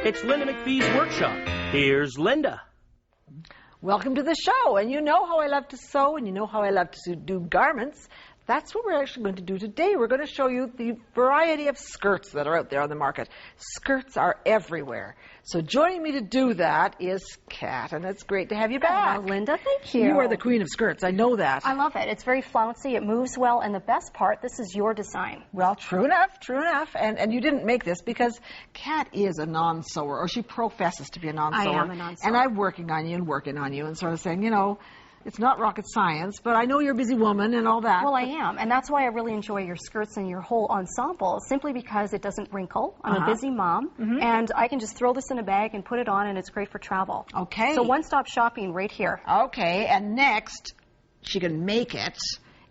It's Linda MacPhee's workshop. Here's Linda. Welcome to the show. And you know how I love to sew, and you know how I love to do garments. That's what we're actually going to do today. We're going to show you the variety of skirts that are out there on the market. Skirts are everywhere. So joining me to do that is Kat, and it's great to have you back. Hello, Linda. Thank you. You are the queen of skirts. I know that. I love it. It's very flouncy. It moves well. And the best part, this is your design. Well, true enough, true enough. And you didn't make this because Kat is a non-sewer, or she professes to be a non-sewer. I am a non-sewer. And I'm working on you and sort of saying, you know, it's not rocket science, but I know you're a busy woman and all that. Well, I am, and that's why I really enjoy your skirts and your whole ensemble, simply because it doesn't wrinkle. I'm a busy mom, and I can just throw this in a bag and put it on, and it's great for travel. Okay. So one-stop shopping right here. Okay, and next, she can make it,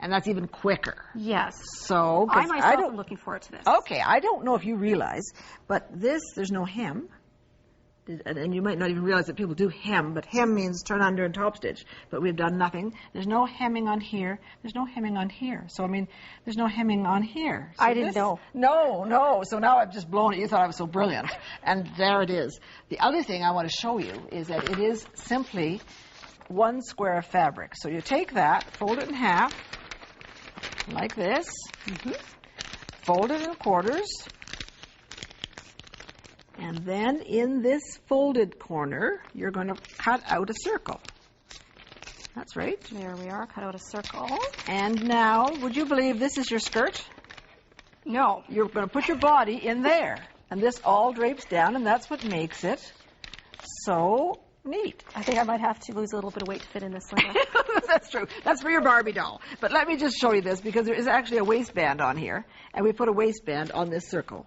and that's even quicker. Yes. So, I myself am looking forward to this. Okay, I don't know if you realize, but this, there's no hem. And you might not even realize that people do hem, but hem means turn under and top stitch. But we've done nothing. There's no hemming on here. There's no hemming on here. So, I mean, there's no hemming on here. So I didn't know. No. So now I've just blown it. You thought I was so brilliant. And there it is. The other thing I want to show you is that it is simply one square of fabric. So you take that, fold it in half, like this, fold it in quarters, and then in this folded corner, you're going to cut out a circle. That's right. There we are. Cut out a circle. And now, would you believe this is your skirt? No. You're going to put your body in there. And this all drapes down, and that's what makes it so neat. I think I might have to lose a little bit of weight to fit in this, Linda. That's true. That's for your Barbie doll. But let me just show you this, because there is actually a waistband on here. And we put a waistband on this circle.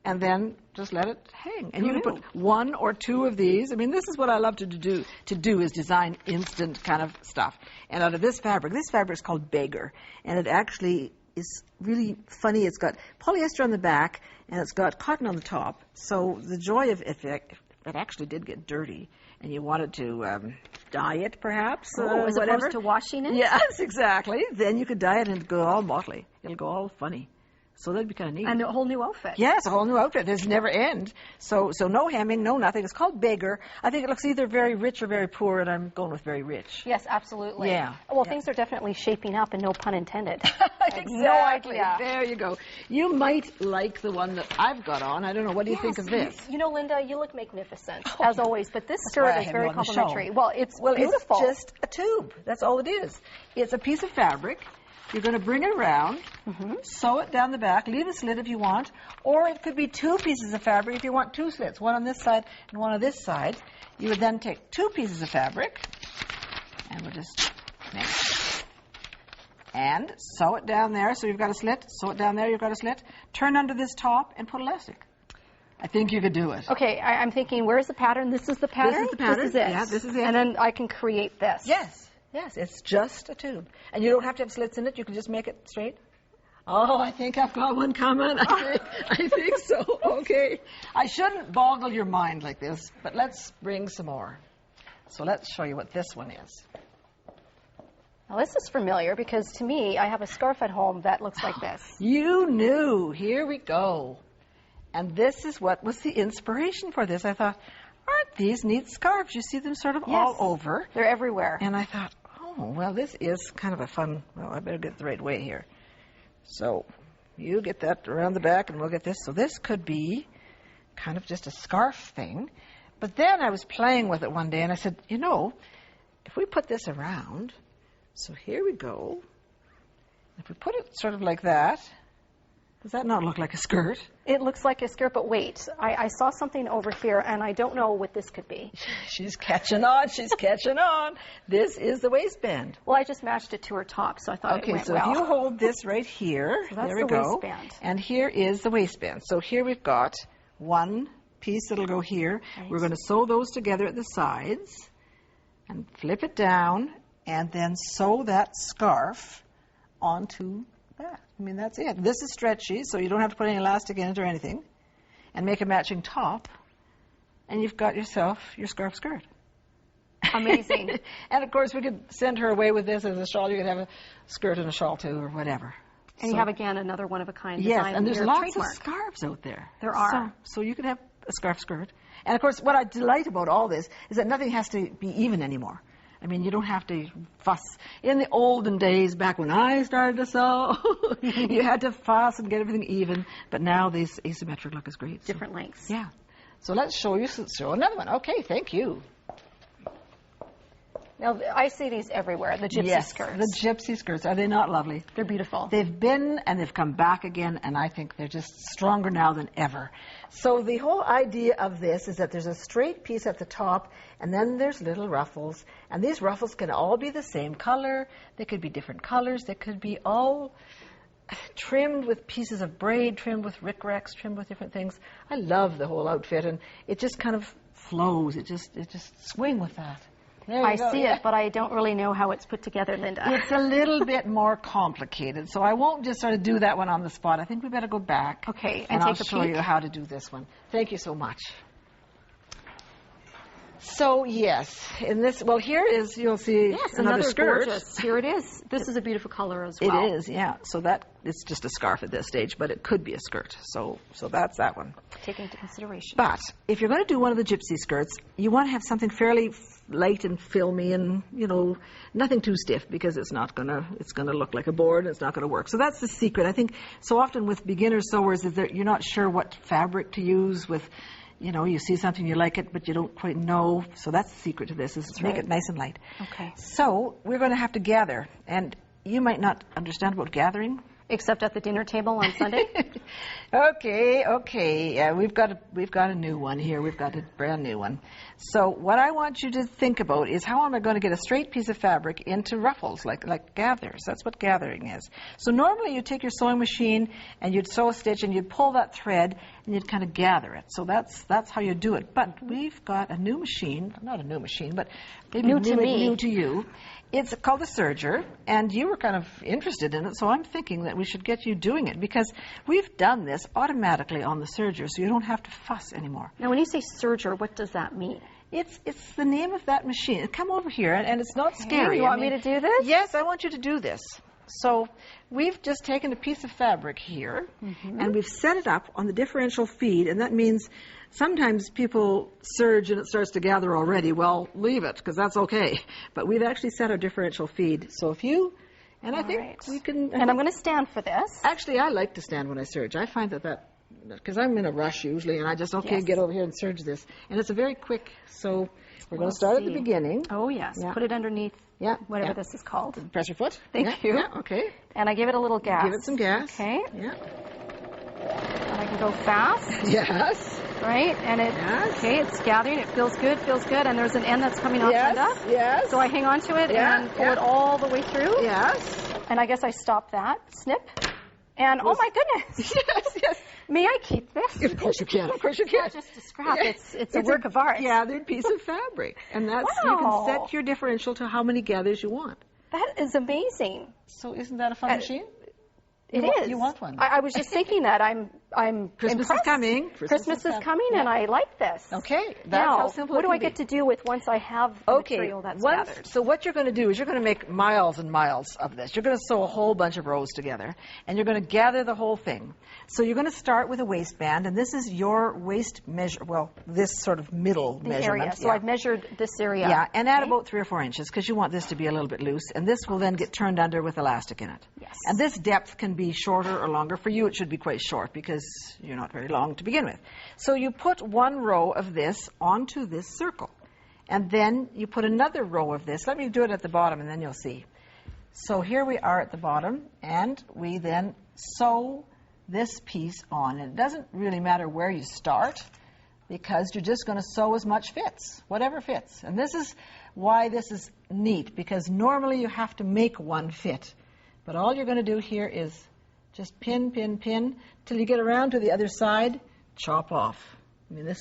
And then just let it hang. And you can put one or two of these. I mean, this is what I love to do is design instant kind of stuff. And out of this fabric is called Beggar. And it actually is really funny. It's got polyester on the back, and it's got cotton on the top. So the joy of if it actually did get dirty, and you wanted to dye it, perhaps, as opposed to washing it? Yes, exactly. Then you could dye it and it'd go all motley. It'll go all funny. So that'd be kind of neat. And a whole new outfit. Yes, a whole new outfit. There's never end. So no hemming, no nothing. It's called Beggar. I think it looks either very rich or very poor, and I'm going with very rich. Yes, absolutely. Yeah. Well, things are definitely shaping up, and no pun intended. Exactly. No idea. There you go. You might like the one that I've got on. I don't know. What do you think of this? You know, Linda, you look magnificent, as always, but this skirt is very complimentary. Well, it's beautiful. It's just a tube. That's all it is. It's a piece of fabric. You're going to bring it around, sew it down the back, leave a slit if you want, or it could be two pieces of fabric if you want two slits, one on this side and one on this side. You would then take two pieces of fabric, and we'll just mix, and sew it down there. So you've got a slit, sew it down there, you've got a slit, turn under this top and put elastic. I think you could do it. Okay, I'm thinking, where's the pattern? This is the pattern? This is the pattern. This is it. Yeah, this is it. And then I can create this. Yes. Yes, it's just a tube. And you don't have to have slits in it. You can just make it straight. Oh, I think I've got one coming. I think so. Okay. I shouldn't boggle your mind like this, but let's bring some more. So let's show you what this one is. Now, this is familiar because, to me, I have a scarf at home that looks like this. You knew. Here we go. And this is what was the inspiration for this. I thought, aren't these neat scarves? You see them sort of all over. They're everywhere. And I thought, oh, well, this is kind of a fun, well, I better get it the right way here. So you get that around the back, and we'll get this. So this could be kind of just a scarf thing. But then I was playing with it one day, and I said, you know, if we put this around, so here we go. If we put it sort of like that, does that not look like a skirt? It looks like a skirt, but wait. I saw something over here, and I don't know what this could be. She's catching on. She's catching on. This is the waistband. Well, I just matched it to her top, so I thought it went well. Okay, so if you hold this right here, so that's there we the go. Waistband. And here is the waistband. So here we've got one piece that'll go here. Right. We're going to sew those together at the sides and flip it down, and then sew that scarf onto that. I mean, that's it. This is stretchy, so you don't have to put any elastic in it or anything. And make a matching top, and you've got yourself your scarf skirt. Amazing. And, of course, we could send her away with this as a shawl. You could have a skirt and a shawl, too, or whatever. And you have, again, another one-of-a-kind design. Yes, and there's lots of scarves out there. There are. So you could have scarf skirt. And of course, what I delight about all this is that nothing has to be even anymore. I mean, you don't have to fuss. In the olden days, back when I started to sew, you had to fuss and get everything even. But now this asymmetric look is great. Different lengths. Yeah. So let's show another one. Okay, thank you. Now, I see these everywhere, the gypsy skirts. The gypsy skirts. Are they not lovely? They're beautiful. They've been and they've come back again, and I think they're just stronger now than ever. So the whole idea of this is that there's a straight piece at the top, and then there's little ruffles. And these ruffles can all be the same color. They could be different colors. They could be all trimmed with pieces of braid, trimmed with rickrack, trimmed with different things. I love the whole outfit, and it just kind of flows. It just swing with that. I see it, but I don't really know how it's put together, Linda. It's a little bit more complicated, so I won't just sort of do that one on the spot. I think we better go back. Okay, and I'll show you how to do this one. Thank you so much. So, yes, in this, well, here is, you'll see another skirt. Gorgeous. Here it is. This is a beautiful color as well. It is, yeah. So that, it's just a scarf at this stage, but it could be a skirt. So that's that one. Taken into consideration. But if you're going to do one of the gypsy skirts, you want to have something fairly light and filmy and, you know, nothing too stiff, because it's going to look like a board and it's not going to work. So that's the secret. I think so often with beginner sewers is that you're not sure what fabric to use with. You know, you see something, you like it, but you don't quite know. So that's the secret to this, is to make it nice and light. Okay. So we're going to have to gather. And you might not understand about gathering. Except at the dinner table on Sunday? Okay. Yeah, we've got a new one here. We've got a brand new one. So what I want you to think about is, how am I going to get a straight piece of fabric into ruffles, like gathers? That's what gathering is. So normally you take your sewing machine and you'd sew a stitch and you'd pull that thread and you'd kind of gather it. So that's how you do it. But we've got a new machine, not a new machine, but maybe new to you. It's called a serger, and you were kind of interested in it, so I'm thinking that we should get you doing it, because we've done this automatically on the serger, so you don't have to fuss anymore. Now, when you say serger, what does that mean? It's the name of that machine. Come over here, and it's not scary. You want me to do this? Yes, I want you to do this. So we've just taken a piece of fabric here, and we've set it up on the differential feed, and that means sometimes people serge and it starts to gather already. Well, leave it, because that's okay. But we've actually set our differential feed. So if you, and I think we can... And I'm going to stand for this. Actually, I like to stand when I serge. I find that because I'm in a rush usually, and I just, get over here and serge this. And it's a very quick, so we're going to start at the beginning. Oh, yes. Yeah. Put it underneath whatever this is called. Press your foot. Thank you. Yeah, okay. And I give it a little gas. Give it some gas. Okay. Yeah. And I can go fast. Yes. Right? And it's gathering. It feels good, and there's an end that's coming off, Linda. Yes. So I hang on to it and pull it all the way through. Yes. And I guess I stop that. Snip. And oh my goodness. Yes. May I keep this? Of course you can. Of course you It's can. not just a scrap. It's a work of art. Gathered piece of fabric. And that's, you can set your differential to how many gathers you want. That is amazing. So isn't that a fun machine? It is. You want one? I was just thinking that. I'm Christmas impressed. is coming. Christmas is coming, and I like this. Okay. That's now, how simple what it do can I get to do with once I have the material that's gathered? So what you're going to do is you're going to make miles and miles of this. You're going to sew a whole bunch of rows together, and you're going to gather the whole thing. So you're going to start with a waistband, and this is your waist measure, well, this sort of middle measurement. Area. So I've measured this area. Yeah, and add about 3 or 4 inches, because you want this to be a little bit loose, and this will then get turned under with elastic in it. Yes. And this depth can be shorter or longer. For you, it should be quite short, because you're not very long to begin with. So you put one row of this onto this circle, and then you put another row of this. Let me do it at the bottom, and then you'll see. So here we are at the bottom, and we then sew this piece on. And it doesn't really matter where you start, because you're just going to sew as much fits, whatever fits. And this is why this is neat, because normally you have to make one fit. But all you're going to do here is just pin, pin, pin, till you get around to the other side, chop off. I mean,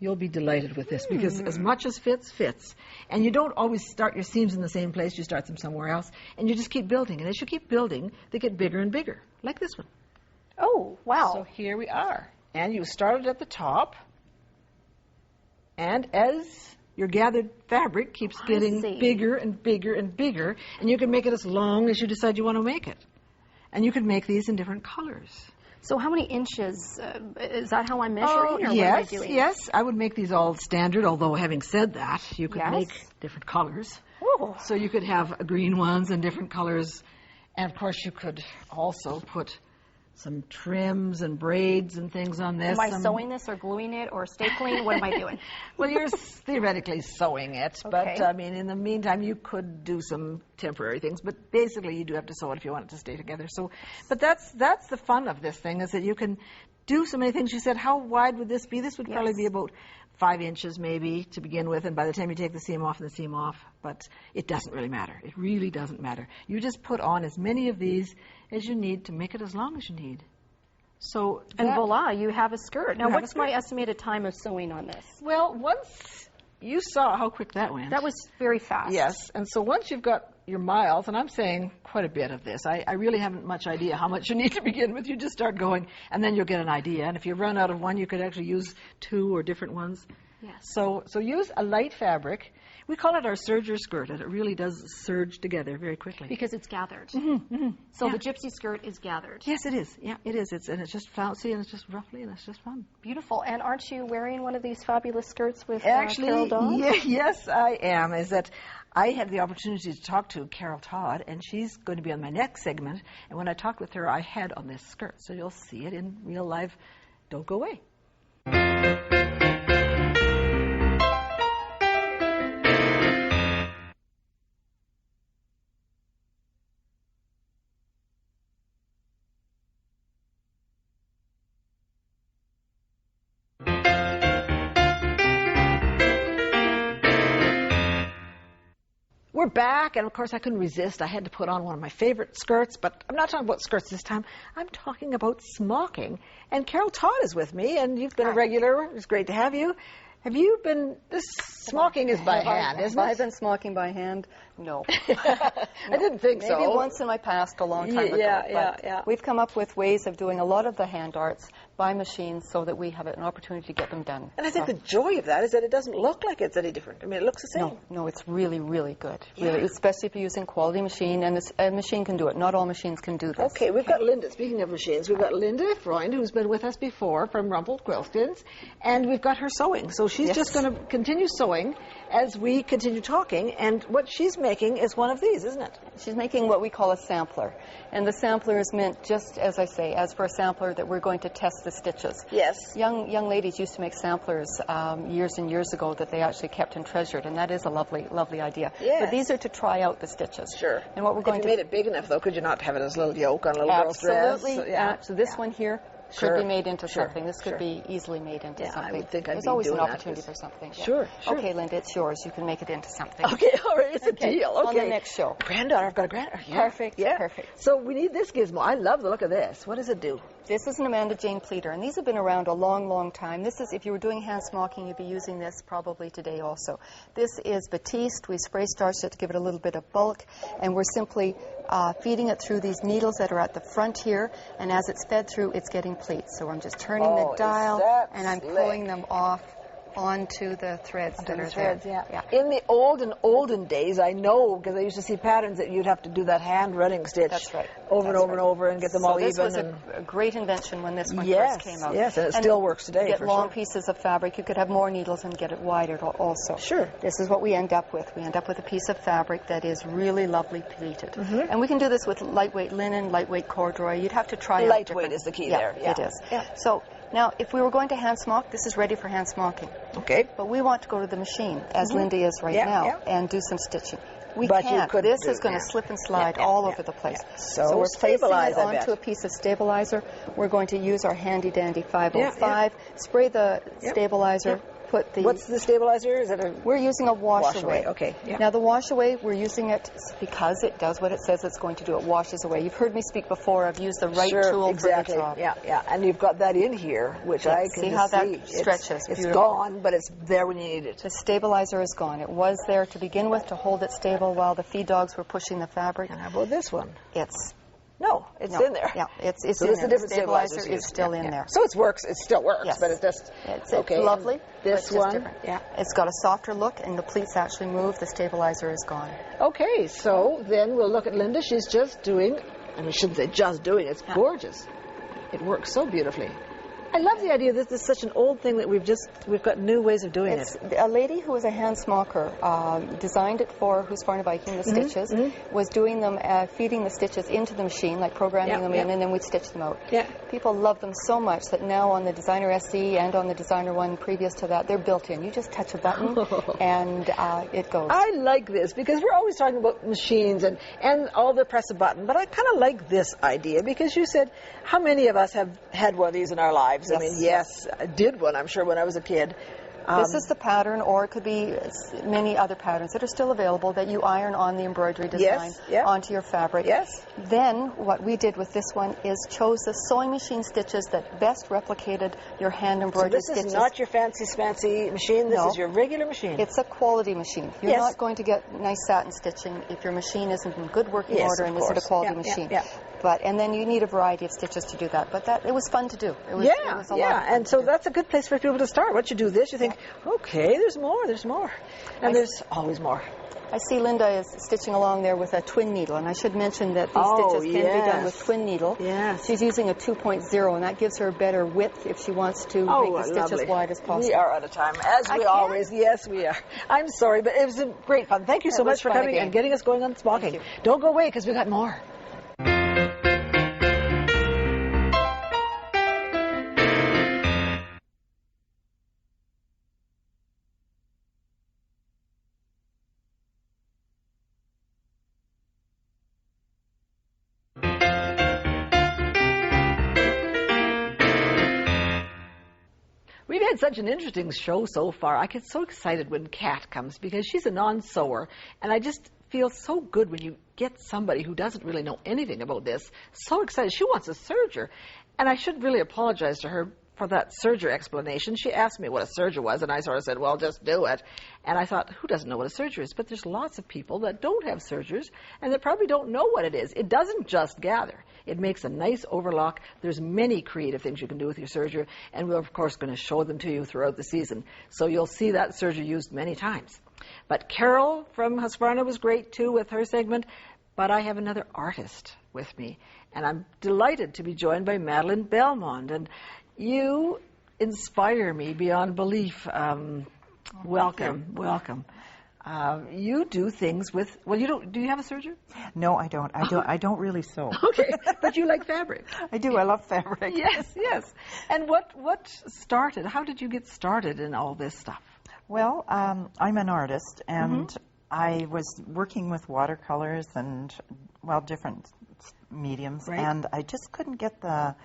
you'll be delighted with this, because as much as fits. And you don't always start your seams in the same place, you start them somewhere else, and you just keep building. And as you keep building, they get bigger and bigger, like this one. Oh, wow. So here we are. And you started at the top, and as your gathered fabric keeps getting bigger and bigger and bigger, and you can make it as long as you decide you want to make it. And you can make these in different colors. So how many inches? Is that how I'm measuring, or what am I doing? Yes. I would make these all standard, although having said that, you could make different colors. Ooh. So you could have green ones and different colors. And, of course, you could also put some trims and braids and things on this. Am I sewing this or gluing it or stapling? What am I doing? Well, you're theoretically sewing it, but I mean, in the meantime, you could do some temporary things. But basically, you do have to sew it if you want it to stay together. So, but that's the fun of this thing, is that you can do so many things. She said, how wide would this be? This would probably be about 5 inches maybe to begin with, and by the time you take the seam off and the seam off, but it doesn't really matter. It really doesn't matter. You just put on as many of these as you need to make it as long as you need. So and voila, you have a skirt. Now, what's my estimated time of sewing on this? Well, once you saw how quick that went. That was very fast. Yes, and so once you've got your miles, and I'm saying quite a bit of this, I really haven't much idea how much you need to begin with. You just start going, and then you'll get an idea. And if you run out of one, you could actually use 2 or different ones. Yes. So use a light fabric. We call it our serger skirt, and it really does serge together very quickly. Because it's gathered. Mm-hmm. So the gypsy skirt is gathered. Yes, it is. Yeah, it is. And it's just flouncy, and it's just ruffly, and it's just fun. Beautiful. And aren't you wearing one of these fabulous skirts with Actually, Carol Dodd? Yes, I am. Is that I had the opportunity to talk to Carol Todd, and she's going to be on my next segment. And when I talked with her, I had on this skirt. So you'll see it in real life. Don't go away. We're back, and of course I couldn't resist. I had to put on one of my favorite skirts, but I'm not talking about skirts this time. I'm talking about smocking. And Carol Todd is with me, and you've been a regular. It's great to have you. Have you been, this smocking is by hand, isn't it? Have I been smocking by hand? No. I didn't think so. Maybe once in my past, a long time ago. Yeah. We've come up with ways of doing a lot of the hand arts by machines so that we have an opportunity to get them done. And I think the joy of that is that it doesn't look like it's any different. I mean, it looks the same. No, it's really, really good. Really, especially if you're using quality machine, and a machine can do it. Not all machines can do this. Okay, we've got Linda. Speaking of machines, we've got Linda Freund, who's been with us before from Rumpled Quiltskins, and we've got her sewing. So she's just going to continue sewing as we continue talking, and what she's making is one of these, isn't it? She's making what we call a sampler, and the sampler is meant, just as I say, as for a sampler, that we're going to test the stitches. Yes. Young ladies used to make samplers years and years ago that they actually kept and treasured, and that is a lovely, lovely idea. Yes. But these are to try out the stitches. Sure. And what we're going if you made it big enough, though, could you not have it as a little yoke on a little girl's dress? Absolutely. So this one here could be made into something. This could be easily made into something. I would think I'd There's be always an doing opportunity for something. Sure. Okay, Linda, it's yours. You can make it into something. Okay, all right, it's a deal. Okay. On the next show. Granddaughter, I've got a granddaughter. Yeah. Perfect. Yeah. Perfect. So we need this gizmo. I love the look of this. What does it do? This is an Amanda Jane pleater, and these have been around a long, long time. This is, if you were doing hand smocking, you'd be using this probably today also. This is batiste. We spray starched it to give it a little bit of bulk, and we're simply feeding it through these needles that are at the front here, and as it's fed through, it's getting pleats. So I'm just turning the dial, and I'm pulling them off onto the threads that are there. Yeah. In the olden days, I know, because I used to see patterns that you'd have to do that hand running stitch. That's right. Over and over and over and get them all even. This was a great invention when this one first came out. Yes, and it still works today. You get long pieces of fabric. You could have more needles and get it wider also. Sure. This is what we end up with. We end up with a piece of fabric that is really lovely pleated. And we can do this with lightweight linen, lightweight corduroy. You'd have to try lightweight is the key there. Yeah, it is. Yeah. So now, if we were going to hand smock, this is ready for hand smocking. Okay. But we want to go to the machine, as Linda is right now, and do some stitching. We can't. This is going to slip and slide all over the place. So we're placing it onto onto a piece of stabilizer. We're going to use our handy dandy 505. Spray the stabilizer. Put the. What's the stabilizer? Is it a? We're using a wash away. Okay. Yeah. Now the wash away, we're using it because it does what it says it's going to do. It washes away. You've heard me speak before. I've used the right tool for the job. Yeah. And you've got that in here, which I can see how that stretches. It's gone, but it's there when you need it. The stabilizer is gone. It was there to begin with to hold it stable while the feed dogs were pushing the fabric. And how about this one? It's in there. Yeah, it's so in it's there. The stabilizer is still in there. So it works. It still works, but it's just it's okay. Lovely. This one, it's got a softer look, and the pleats actually move. The stabilizer is gone. Okay, so then we'll look at Linda. She's just doing. I mean, I shouldn't say just doing. It's gorgeous. It works so beautifully. I love the idea that this is such an old thing that we've got new ways of doing it. A lady who was a hand smoker designed it for Husqvarna-Viking, the stitches, was doing them, feeding the stitches into the machine, like programming them in, and then we'd stitch them out. Yeah. People love them so much that now on the Designer SE and on the Designer one previous to that, they're built in. You just touch a button and it goes. I like this because we're always talking about machines and all the press a button, but I kind of like this idea because you said, how many of us have had one of these in our lives? Yes. I mean, yes, I did one, I'm sure, when I was a kid. This is the pattern, or it could be many other patterns that are still available that you iron on the embroidery design onto your fabric. Yes. Then what we did with this one is chose the sewing machine stitches that best replicated your hand embroidery stitches. So this is not your fancy machine, this is your regular machine. It's a quality machine. You're not going to get nice satin stitching if your machine isn't in good working order and isn't a quality machine. And then you need a variety of stitches to do that. But it was fun to do. It was a lot of fun and so that's a good place for people to start. Once you do this, you think, okay, there's more. And there's always more. I see Linda is stitching along there with a twin needle, and I should mention that these stitches can be done with twin needle. Yes. She's using a 2.0, and that gives her a better width if she wants to make the stitch as wide as possible. We are out of time, as we always. Yes, we are. I'm sorry, but it was great fun. Thank you so much for coming and getting us going on smoking. Don't go away, because we got more. We've had such an interesting show so far. I get so excited when Kat comes because she's a non-sewer, and I just feel so good when you get somebody who doesn't really know anything about this. So excited. She wants a serger, and I should really apologize to her for that serger explanation. She asked me what a serger was, and I sort of said, well, just do it. And I thought, who doesn't know what a serger is? But there's lots of people that don't have sergers, and that probably don't know what it is. It doesn't just gather. It makes a nice overlock. There's many creative things you can do with your serger, and we're, of course, going to show them to you throughout the season. So you'll see that serger used many times. But Carol from Husqvarna was great, too, with her segment. But I have another artist with me, and I'm delighted to be joined by Madeline Bellmond. And you inspire me beyond belief. Welcome. You do things with, well, you don't, do you have a serger? No, I don't. I don't really sew. Okay, but you like fabric. I do. I love fabric. Yes. And what started, how did you get started in all this stuff? Well, I'm an artist, and I was working with watercolors and, well, different mediums, and I just couldn't get the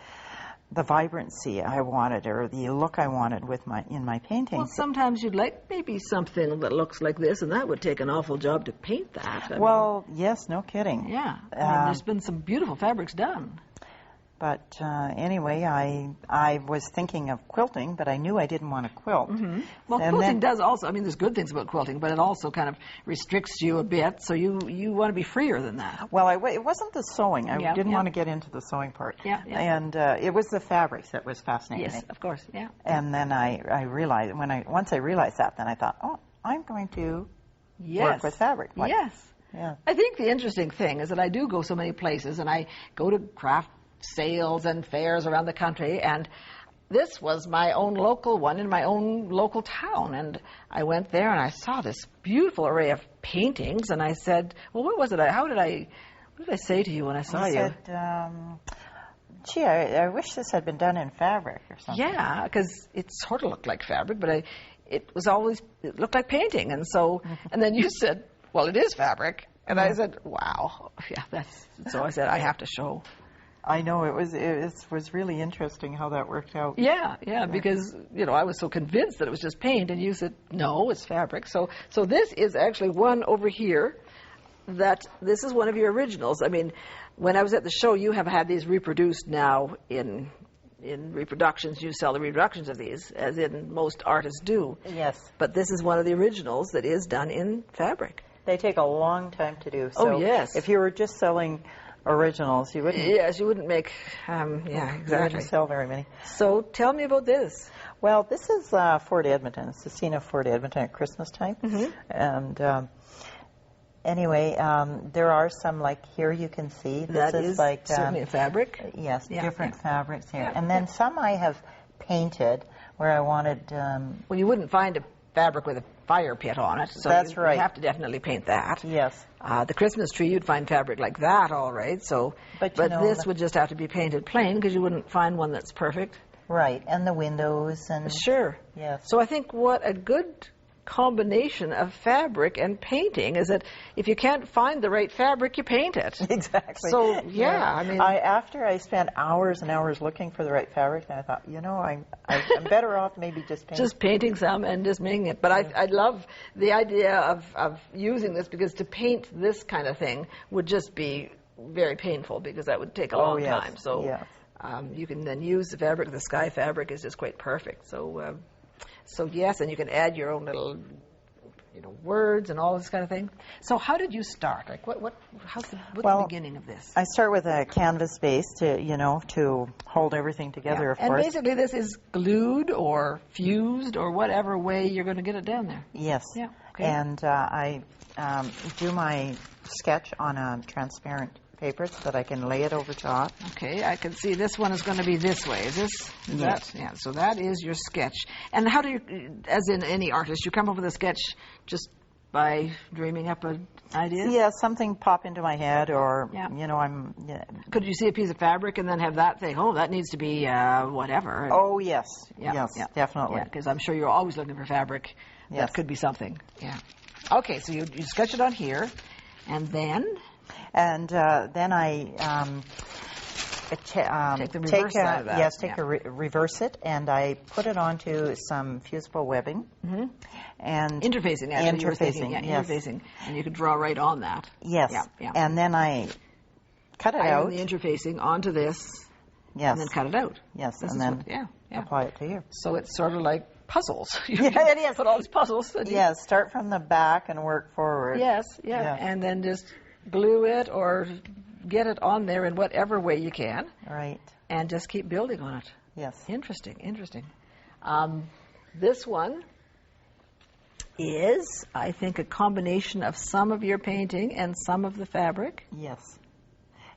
vibrancy I wanted, or the look I wanted in my paintings. Well, sometimes you'd like maybe something that looks like this, and that would take an awful job to paint that. Yes, no kidding. Yeah, I mean, there's been some beautiful fabrics done. But anyway, I was thinking of quilting, but I knew I didn't want to quilt. Well, and quilting does also, I mean, there's good things about quilting, but it also kind of restricts you a bit, so you want to be freer than that. Well, it wasn't the sewing. I didn't want to get into the sewing part. And it was the fabrics that was fascinating. Yes, of course, And then I realized, once I realized that, then I thought, oh, I'm going to work with fabric. Yeah. I think the interesting thing is that I do go so many places, and I go to craft sales and fairs around the country, and this was my own local one in my own local town, and I went there and I saw this beautiful array of paintings, and I said, well, what was it? What did I say to you when I saw you? I said, gee, I wish this had been done in fabric or something. Yeah, because it sort of looked like fabric, but it looked like painting, and so, and then you said, well, it is fabric, and I said, wow, so I said, I have to show. I know, it was really interesting how that worked out. Yeah, because, I was so convinced that it was just paint, and you said, no, it's fabric. So this is actually one over here, this is one of your originals. I mean, when I was at the show, you have had these reproduced now in reproductions. You sell the reproductions of these, as in most artists do. Yes. But this is one of the originals that is done in fabric. They take a long time to do. So if you were just selling originals, you wouldn't. Yes, you wouldn't make. Exactly. You wouldn't sell very many. So tell me about this. Well, this is Fort Edmonton. It's the scene of Fort Edmonton at Christmas time, and Anyway, there are some, like here you can see. This That is like certainly a fabric. Yes, Yeah, different yeah. fabrics here. And then some I have painted where I wanted... Well, you wouldn't find a fabric with a fire pit on it, so That's you right. have to definitely paint that. Yes. The Christmas tree, you'd find fabric like that, all right. So, But you know, this would just have to be painted plain because you wouldn't find one that's perfect. Right, and the windows and... Sure. Yes. So I think what a good combination of fabric and painting is that if you can't find the right fabric, you paint it. Exactly. So, yeah, I mean... after I spent hours and hours looking for the right fabric, and I thought, you know, I'm better off maybe just painting. Just painting some and just making it. But I love the idea of using this, because to paint this kind of thing would just be very painful, because that would take a long yes. time. So Yes. you can then use the fabric. The sky fabric is just quite perfect. So yes, and you can add your own little, words and all this kind of thing. So how did you start? Like what's the beginning of this? I start with a canvas base to hold everything together, of and course. basically this is glued or fused or whatever way you're going to get it down there. Yes. Yeah. Okay. And I do my sketch on a transparent paper so that I can lay it over top. Okay, I can see this one is going to be this way. Is Yes. that? Yeah, so that is your sketch. And how do you, as in any artist, you come up with a sketch just by dreaming up an idea? Yeah, something pop into my head, or, Yeah. Could Could you see a piece of fabric and then have that thing, oh, that needs to be whatever? Oh, yes. Yeah, Yes, yeah. definitely. Yeah, because I'm sure you're always looking for fabric. Yes. That could be something. Yeah. Okay, so you sketch it on here, and then... And then I Take the reverse side of that. Yes, Yeah. reverse it, and I put it onto some fusible webbing. Mm-hmm. And Interfacing, actually. You were thinking, Interfacing, yes. interfacing. And you could draw right on that. Yes. Yeah, yeah. And then I cut it out. Iron the interfacing onto this, Yes. and then cut it out. Yes, This and is then what- yeah. apply it to here. So it's sort of like puzzles. Yeah, it is. Put all these puzzles. And Yes, start from the back and work forward. Yes, yeah. Yeah. And then just glue it or get it on there in whatever way you can, Right. and just keep building on it. Yes. Interesting, interesting. This one is, I think, a combination of some of your painting and some of the fabric. Yes.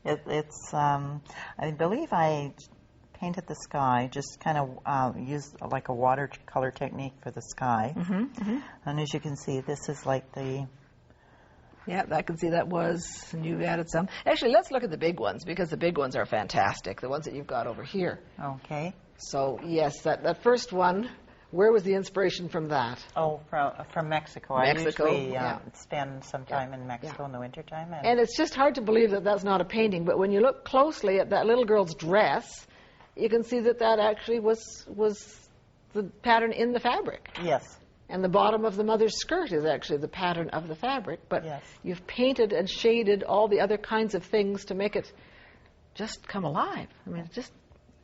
It's, I believe I painted the sky, just kind of used like a watercolor technique for the sky. Mm-hmm. And as you can see, this is like the... Yeah, I can see that was, and you added some. Actually, let's look at the big ones, because the big ones are fantastic, the ones that you've got over here. Okay. So, yes, that first one, where was the inspiration from that? Oh, from Mexico. Mexico, I usually yeah. spend some time in Mexico in the wintertime. And it's just hard to believe that that's not a painting, but when you look closely at that little girl's dress, you can see that actually was the pattern in the fabric. Yes. And the bottom of the mother's skirt is actually the pattern of the fabric, but Yes. you've painted and shaded all the other kinds of things to make it just come alive. I mean, it's just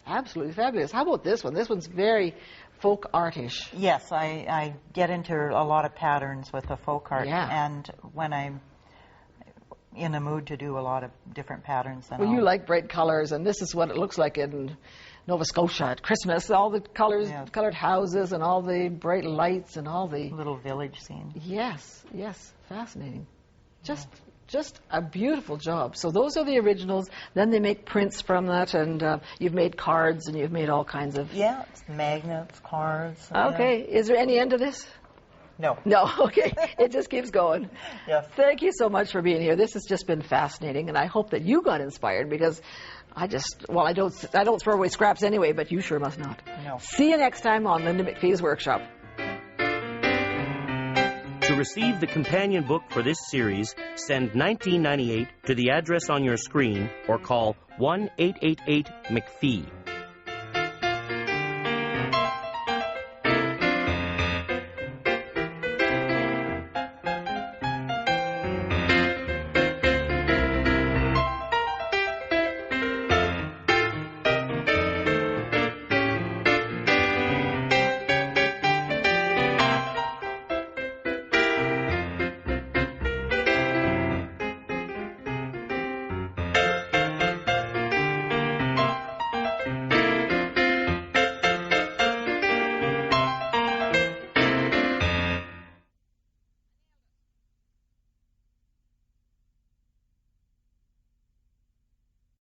absolutely fabulous. How about this one? This one's very folk artish. Yes, I get into a lot of patterns with the folk art. Yeah. And when I'm in a mood to do a lot of different patterns. Well, you like bright colors, and this is what it looks like in Nova Scotia at Christmas. All the colors, Yes. colored houses, and all the bright lights, and all the... little village scene. Yes, fascinating. Just a beautiful job. So those are the originals. Then they make prints from that, and you've made cards, and you've made all kinds of... Yeah, it's magnets, cards. Okay. Is there any end to this? No. No. Okay. It just keeps going. Yes. Thank you so much for being here. This has just been fascinating, and I hope that you got inspired, because I don't throw away scraps anyway, but you sure must not. No. See you next time on Linda MacPhee's Workshop. To receive the companion book for this series, send $19.98 to the address on your screen or call 1-888-MacPhee.